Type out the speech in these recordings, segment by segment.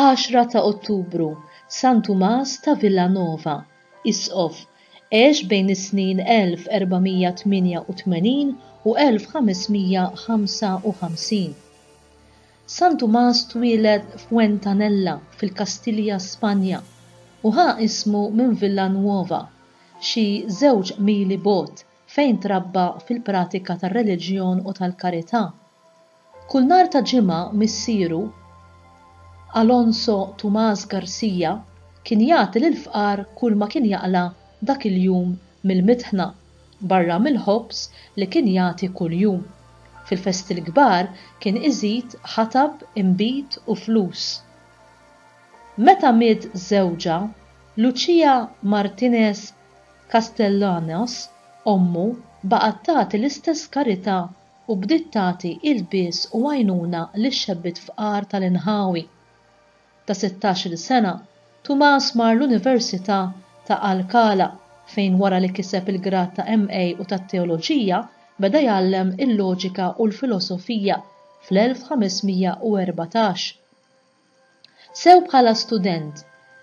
10 ta' Ottubru, San Tumas ta' Villanova, isqof, għex bejn is-snin 1488 u 1555. San Tumas twiled f'Fuentanella fil-Kastilja, Spanja, u ħa ismu minn Villanuova, xi 2 mili bot fejn trabba fil-pratika tar-reliġjon u tal-karità. Kull nhar ta' ġimgħa missieru Alonso Tomás Garcia kien jagħti lill-fqar kull ma kien jaqla dak il-jum mill-mitħna, barra mill-ħobs li kien jagħti kull jum. Fil-festi l-kbar kien iżid ħatab, imbit u flus. Meta miet żewġa, Lucia Martinez Castellanos, ommu, baqgħet tagħti l-istess karità u bdiet tagħti ilbies u għajnuna lix-xebbit fqar tal-Inħawi. Ta' 16-il sena, Tomás mar l-Università ta' Alcalá fejn wara li kiseb il-grad ta' MA u tat-teoloġija beda jgħallem il-loġika u l-filosofija fl-1514. Sew bħala student,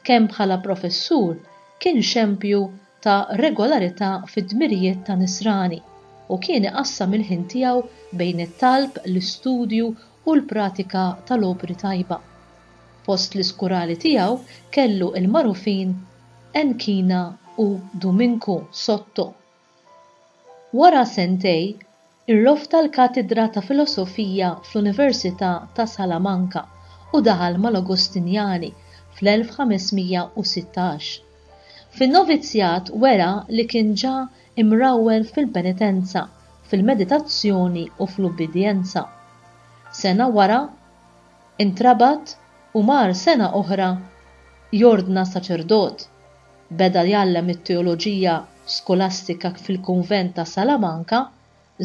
kemm bħala professur, kien xempju ta' regolarità fid-dmirijiet ta' nisrani u kien iqassam il-ħin tiegħu bejn it-talb, l-istudju u l-pratika tal-opri tajba. Post l-iskurali tiegħu kellu il-magħrufin Enkina u Domingo Sotto. Wara sentej, irrof tal-katedra ta' filosofija fl-Università ta' Salamanca u daħal mal-Agostinjani fl-1516. Fin-novizzjat wera li kien ġa imrawwen fil-penitenza, fil-meditazzjoni u fl-ubbidjenza. Sena wara intrabat u mar sena oħra jordna saċerdot. Beda jgħallem it-teoloġija skolastika fil-kunvent ta' Salamanca,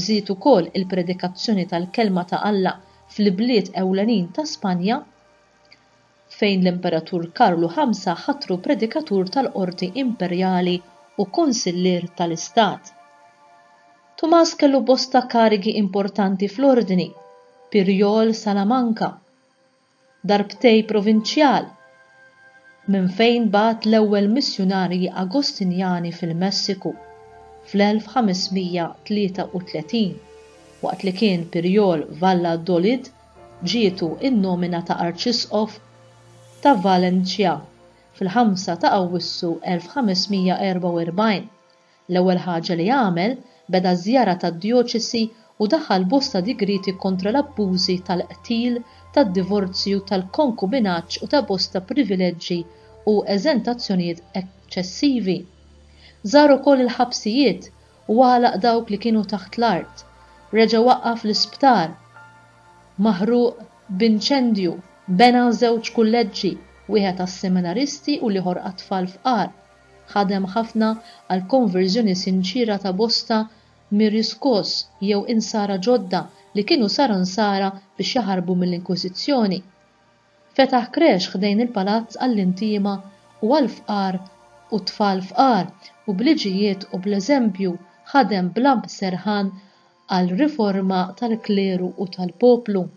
żied ukoll il-predikazzjoni tal-kelma ta' Alla fl-bliet ewlenin ta' Spanja, fejn l-Imperatur Karlu V ħattru predikatur tal-qorti imperjali u konsillier tal-istat. Tomás kellu bosta karigi importanti fl-ordni, Pirjol Salamanca, darbtej provinċjal, minn fejn bat l-ewwel missjonarji Agostinjani fil-Messiku fl-1533, waqt li kien Pirjol Valladolid ġietu in-nomina ta' Arċisqof ta' Valencia fil-5 ta' Awwissu 1544. L-ewwel ħaġa li għamel beda żjara tad-djoċesi u daħħal bosta digriti kontra l-abbużi tal-qtil, tad-divorzju, tal-konkubinaġġ u ta' bosta privileġġi u eżentazzjonijiet eċċessivi. Żar ukoll il-ħabsijiet u għalaq dawk li kienu taħt l-art. Reġa' waqqaf l-isptar maħruq b'inċendju, bena 2 kulleġġi, wieħed għas-seminaristi u liħor għat-tfal fqar. Ħadem ħafna għal konverżjoni sinċira ta' bosta miriskos jew insara ġodda li kienu saru nsara biex jaħarbu mill-Inkwiżizzjoni. Fetaħ krex ħdejn il-palazz għall-intima u għall-fqar u tfal fqar u bliġijiet u bl-eżempju ħadem bla serħan għal riforma tal-kleru u tal-poplu.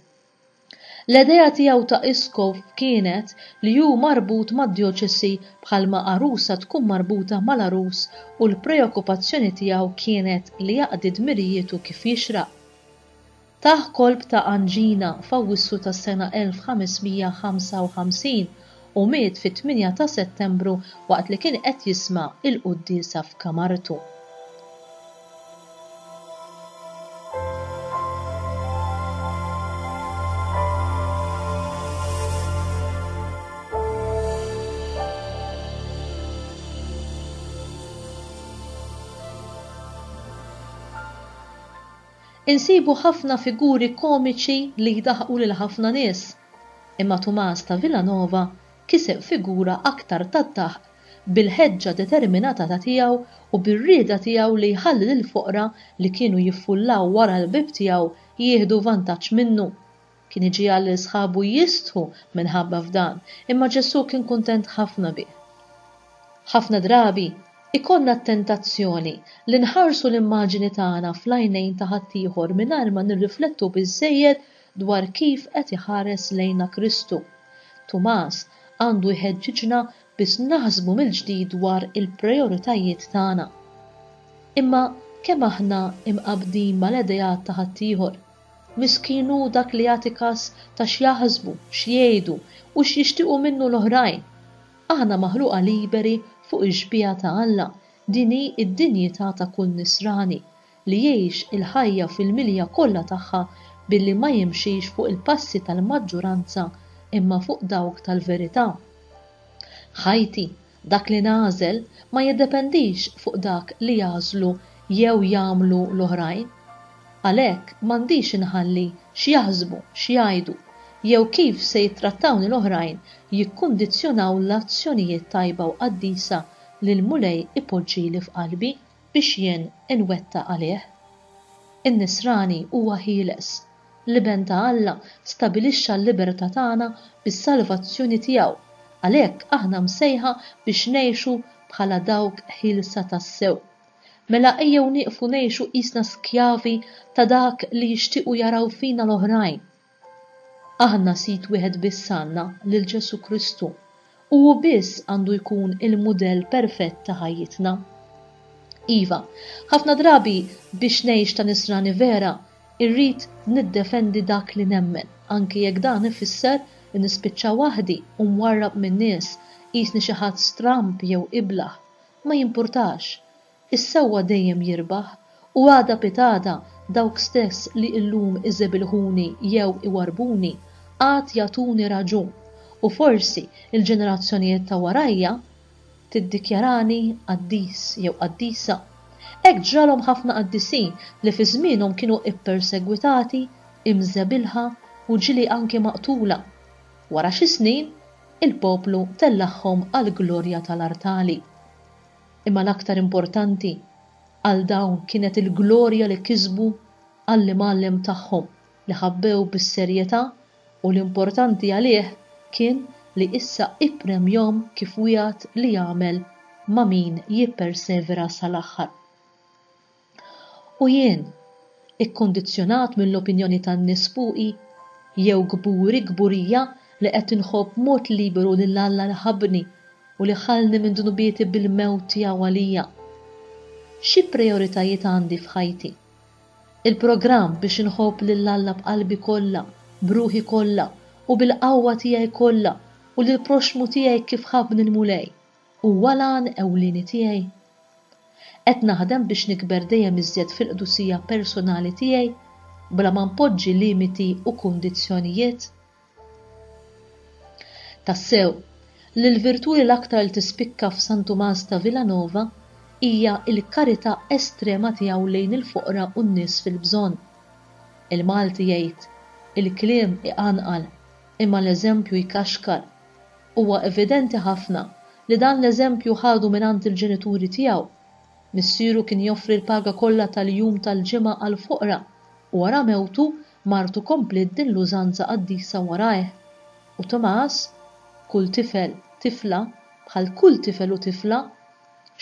L-idea tiegħu ta' iskof kienet li hu marbut mad-djoċesi bħalma arusa tkun marbuta mal-arus u l-preokkupazzjoni tiegħu kienet li jaqdi dmirijietu kif jixraq. Taħ kolb ta' anġina f'Awwissu tas-sena 1555 u miet fit-8 ta' Settembru waqt li kien qed jisma' il-quddiesa f'kamartu. Insibu ħafna figuri komiċi li jdaħqu lil ħafna nies, imma Tomás ta' Villanova kiseb figura aktar tad-daħq bil-ħeġġa determinata ta' tiegħu u bir-rieda tiegħu li jħalli lill-foqra li kienu jiffullaw wara l-bib tiegħu jieħdu vantaġġ minnu. Kien iġi għal sħabu jistħu minħabba f'dan, imma Ġesu kien kuntent ħafna bih. Ħafna drabi ikonna t-tentazzjoni li nħarsu l-immaġini tagħna fl-għajnejn ta' ħaddieħor mingħajr ma nirriflettu biżżejjed dwar kif qed iħares lejna Kristu. Tumas għandu jħeġġiġna biex naħsbu mill-ġdid dwar il-prioritajiet tagħna. Imma kemm aħna imqabdin mal-idejat ta' ħaddieħor, miskinu dak li jagħti każ ta' x'jaħsbu, x'jgħidu u x'jixtiequ minnu l-oħrajn. Aħna maħluqa liberi fuq il-ġbija ta' Alla, din hi id-dinjità ta' kull Nisrani li jgħix il-ħajja fil-milja kollha tagħha billi ma jimxix fuq il-passi tal-maġġoranza imma fuq dawk tal-verità. Ħajti, dak li nażel ma jiddependix fuq dak li jażlu jew jagħmlu l-oħrajn. Għalhekk m'għandix inħalli x'jaħsbu, x'jgħidu, jew kif se jittrattawni l-oħrajn jikkundizzjonaw l-azzjonijiet tajba u qaddisa li l-Mulej ipoġġili f'qalbi biex jien inwettaq għalih. In-Nisrani huwa ħieles. L-iben ta' Alla stabilixxa l-libertà tagħna bis-salvazzjoni tiegħu, għalhekk aħna msejħa biex ngħixu bħala dawk ħielsa tas-sew. Mela ejjew nieqfu ngħixu qisna skjavi ta' dak li jixtiequ jaraw fina l-oħrajn. Aħna sit wieħed biss għandna lil Ġesu Kristu u hu biss għandu jkun il-mudell perfett ta' ħajjitna. Iva, ħafna drabi biex ngħix ta' Nisrani vera, irrid niddefendi dak li nemmen, anki jekk dan ifisser li nispiċċa waħdi u mwarrab minn nies qisni xi ħadd stramp jew iblaħ. Ma jimpurtax, is-sewwa dejjem jirbaħ u għada pitada dawk stess li llum iżebilħuni jew iwarbuni għad jagħtuni raġun u forsi il-ġenerazzjonijiet ta' warajja tiddikjarani qaddis jew qaddisa. Hekk ġralhom ħafna qaddisin li fi żmienhom kienu ippersegwitati, imżebilħa u ġili anke maqtula. Wara xi snin, il-poplu tellaħħom għall-glorja tal-artali. Imma l-aktar importanti għal dawn kienet il-glorja li kisbu għall-imgħallem tagħhom li ħabbew bis-serjetà u l-importanti għalih kien li issa ippremjhom kif wieħed li jagħmel ma' min jippersevera sal-aħħar. U jien, ikkondizzjonat mill-opinjoni tan-nies fuqi, jew gburija li qed inħobb mod liberu lil Alla li ħabbni u li ħallni minn dunubieti bil-mewt tiegħu għalija. Xi prijoritajiet għandi f'ħajti? Il-programm biex inħobb lil Alla b'qalbi kollha, b'ruħi kollha u bil-qawwa tiegħi kollha u lil proxmu tiegħi kif ħabbni l-Mulej u walan ewlieni tiegħi. Qed naħdem biex nikber dejjem iżjed fil-qdusija personali tiegħi bla ma npoġġi limiti u kundizzjonijiet. Tassew, l-virtu li l-aktar tispikka f'San Tumas ta' Villanova hija l-karità estrema tiegħu lejn il-foqra u n-nies fil-bżonn. Il-Malti jgħid, il-kliem iqanqal imma l-eżempju jkaxkar. Huwa evidenti ħafna li dan l-eżempju ħadu mingħand il-ġenituri tiegħu. Missieru kien joffri l-paga kollha tal-jum tal-ġimgħa għal foqra u wara mewtu martu komplet din l-użanza qaddisa warajh. U Tomas, kull tifel, tifla, bħal kull tifel u tifla,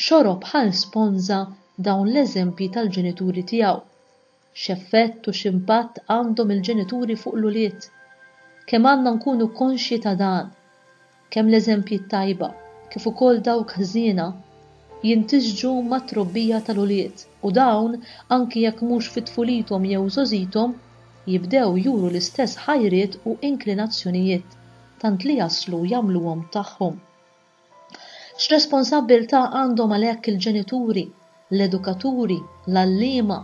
xorob bħal sponza dawn l-eżempji tal-ġenituri tiegħu. X'effett u x'impatt għandhom il-ġenituri fuq l-ulied. Kemm għandna nkunu konxji ta' dan, kemm l-eżempji tajba kif ukoll dawk ħżiena jintiġġu mat-trobbija tal-ulied u dawn anki jekk mhux fit-tfulithom jew żożithom jibdew juru l-istess ħajriet u inklinazzjonijiet tant li jaslu jagħmluhom tagħhom. X'responsabbiltà għandhom għalhekk il-ġenituri, l-edukaturi, l-għalliema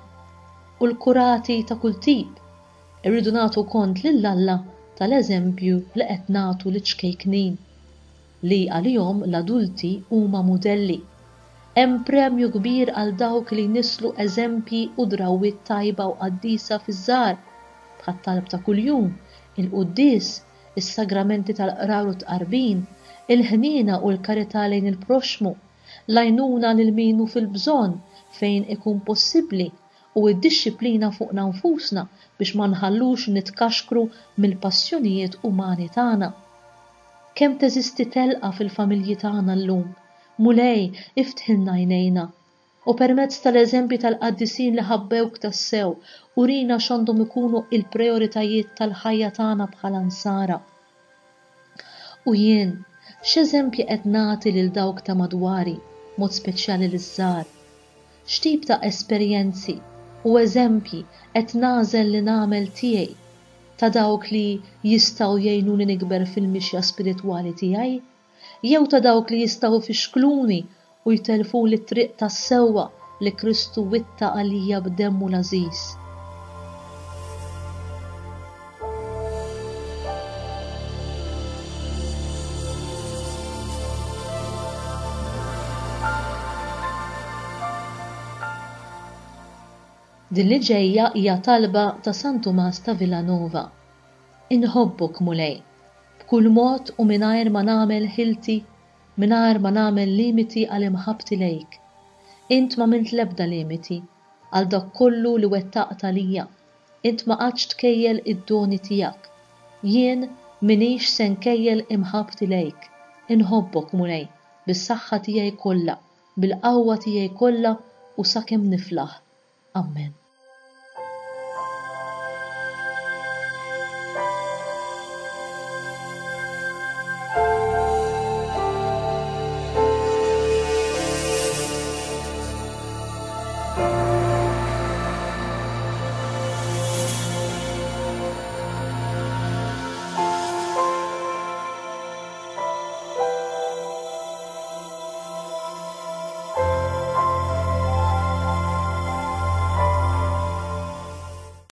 u l-kurati ta' kull tip. Irridu nagħtu kont lil Alla tal-eżempju li qed nagħtu liċ-ċkejknin li għalihom l-adulti huma mudelli. Hemm premju kbir għal dawk li nislu eżempji u drawwiet tajba u qaddisa fiż-żgħar bħat-talb ta' kuljum, il-quddies, is-sagramenti tal-qrar u tqarbin, il-ħniena u l-karità lejn il-proxmu, l-għajnuna lil min hu fil-bżonn fejn ikun possibbli u d-dixxiplina fuqna nfusna biex ma nħallux nitkaxkru mill-passjonijiet umani tagħna. Kemm teżisti telqa fil-familji tagħna llum, Mulej iftħilna għajnejna u permezz tal-eżempji tal-qaddisin li ħabbewk tassew urina x'għandhom ikunu il-prioritajiet tal-ħajja tagħna bħala nsara. U jien, x'eżempji qed nagħti lil dawk ta' madwari, mod speċjali liż-żgħar? X'tip ta' esperjenzi u eżempji qed nagħżel li nagħmel tiegħi ta' dawk li jistgħu jgħinuni nikber fil-mixja spiritwali tiegħi? Jew ta' dawk li jistgħu fixkluni u jtelfuli t-triq tas-sewwa li Kristu witta għalija b'demmu l-għażiż? Din li ġejja hija talba ta' San Tumas ta' Villanova. Inħobbok mulej, b'kull mod u mingħajr ma nagħmel ħilti, mingħajr ma nagħmel limiti għal imħabbti lejk. Int ma mint l-ebda limiti għal dak kollu li wettaqt għalija. Int ma qadx tkejjel id-doni tiegħek. Jien minix se nkejjel imħabbti lejk. Inħobbok mulej, bis-saħħa tiegħi kollha, bil-qawwa tiegħi kollha u sakemm niflaħ. Amen.